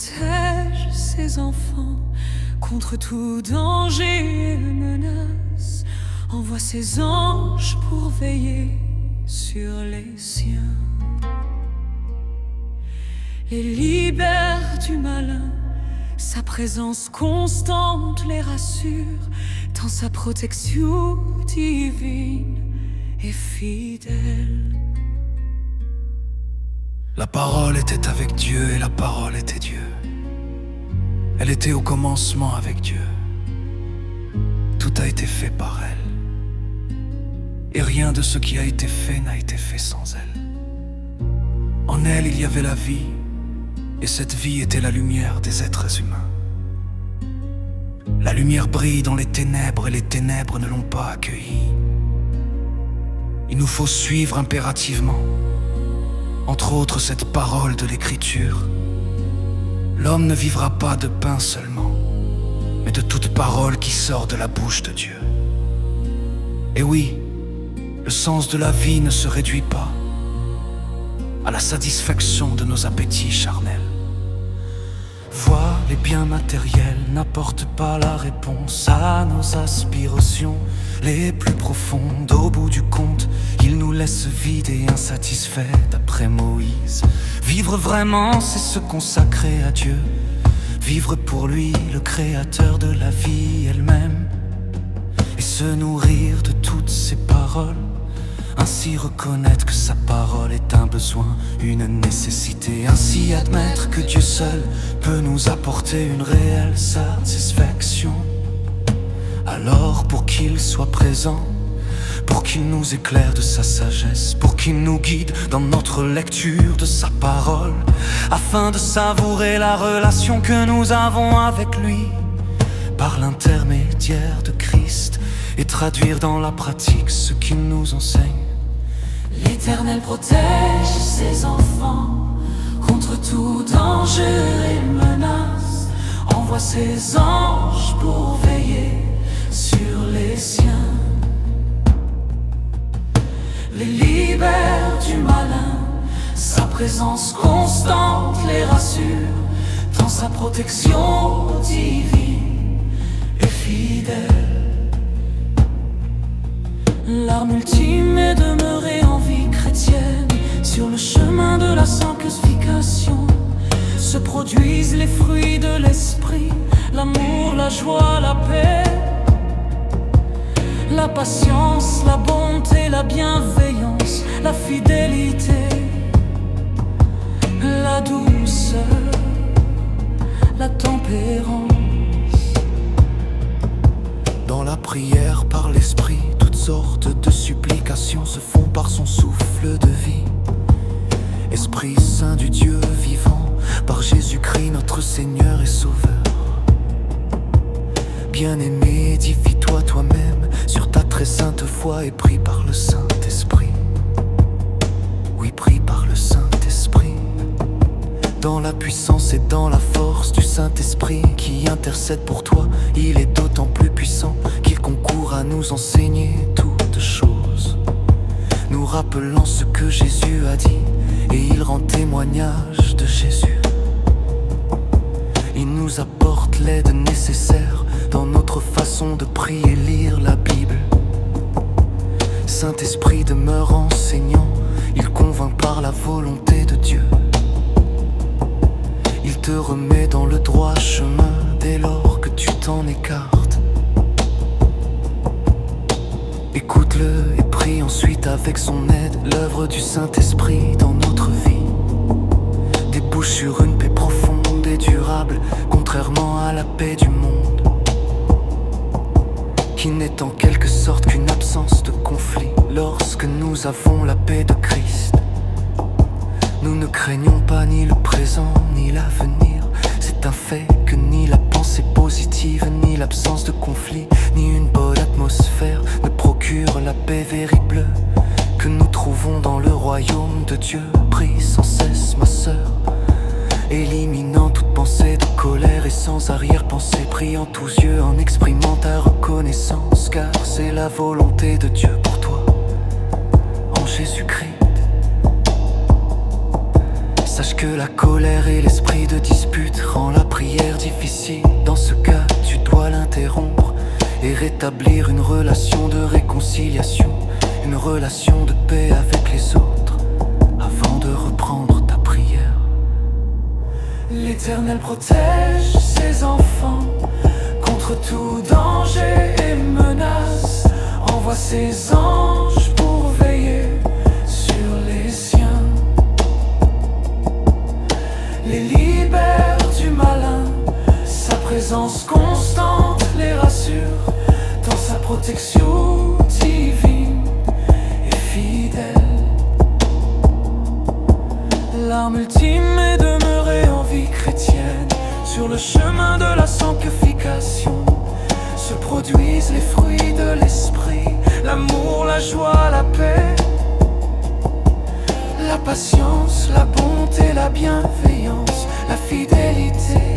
protège ses enfants contre tout danger et menace. Envoie ses anges pour veiller sur les siens. Les libère du malin, sa présence constante les rassure, tant sa protection divine est fidèle. La parole était avec Dieu et la parole était Dieu. Elle était au commencement avec Dieu. Tout a été fait par elle. Et rien de ce qui a été fait n'a été fait sans elle. En elle, il y avait la vie, et cette vie était la lumière des êtres humains. La lumière brille dans les ténèbres et les ténèbres ne l'ont pas accueillie. Il nous faut suivre impérativement, entre autres, cette parole de l'Écriture. L'homme ne vivra pas de pain seulement, mais de toute parole qui sort de la bouche de Dieu. Et oui, le sens de la vie ne se réduit pas à la satisfaction de nos appétits charnels. Voir les biens matériels n'apporte pas la réponse à nos aspirations les plus profondes. Au bout du compte, il nous laisse vides et insatisfaits d'après Moïse. Vivre vraiment, c'est se consacrer à Dieu. Vivre pour lui, le créateur de la vie elle-même. Et se nourrir de toutes ses paroles. Ainsi reconnaître que sa parole est un besoin, une nécessité. Ainsi admettre que Dieu seul peut nous apporter une réelle satisfaction. Alors pour qu'il soit présent, pour qu'il nous éclaire de sa sagesse, pour qu'il nous guide dans notre lecture de sa parole, afin de savourer la relation que nous avons avec lui par l'intermédiaire de Christ, et traduire dans la pratique ce qu'il nous enseigne. L'Éternel protège ses enfants contre tout danger et menace. Envoie ses anges pour veiller sur les siens. Les libère du malin, sa présence constante les rassure, tant sa protection divine est fidèle. L'arme ultime est demeurée en vie chrétienne. Sur le chemin de la sanctification se produisent les fruits de l'esprit: l'amour, la joie, la paix, la patience, la bonté, la bienveillance, la fidélité, la douceur, la tempérance. Dans la prière par l'esprit, toutes sortes de supplications se font par son souffle de vie. Esprit Saint du Dieu vivant, par Jésus-Christ notre Seigneur et Sauveur. Bien-aimé, édifie-toi toi-même sur ta très sainte foi et prie par le Saint-Esprit. Oui, prie par le Saint-Esprit. Dans la puissance et dans la force du Saint-Esprit qui intercède pour toi, il est d'autant plus puissant qu'il concourt à nous enseigner toutes choses, nous rappelant ce que Jésus a dit, et il rend témoignage de Jésus. Il nous apporte l'aide nécessaire dans notre façon de prier, lire la Bible. Saint-Esprit demeure enseignant, il convainc par la volonté de Dieu. Il te remet dans le droit chemin dès lors que tu t'en écartes. Écoute-le et prie ensuite avec son aide. L'œuvre du Saint-Esprit dans notre vie débouche sur une paix profonde et durable, contrairement à la paix du monde, qui n'est en quelque sorte qu'une absence de conflit. Lorsque nous avons la paix de Christ, nous ne craignons pas ni le présent ni l'avenir. C'est un fait que ni la pensée positive, ni l'absence de conflit, ni une bonne atmosphère ne procure la paix véritable que nous trouvons dans le royaume de Dieu. Prie sans cesse, ma sœur, éliminant toute pensée de colère et sans arrière-pensée. Prie en tous yeux en exprimant ta reconnaissance, car c'est la volonté de Dieu pour toi en Jésus-Christ. Sache que la colère et l'esprit de dispute rend la prière difficile. Dans ce cas, tu dois l'interrompre et rétablir une relation de réconciliation, une relation de paix avec les autres, avant de reprendre ta prière. L'Éternel protège ses enfants contre tout danger et menace, envoie ses anges pour veiller sur les siens, les libère du malin, sa présence constante les rassure, dans sa protection divine et fidèle. L'arme ultime est demeurée en vie chrétienne, sur le chemin de la sanctification se produisent les fruits de l'esprit, l'amour, la joie, la paix, la patience, la bonté, la bienveillance, la fidélité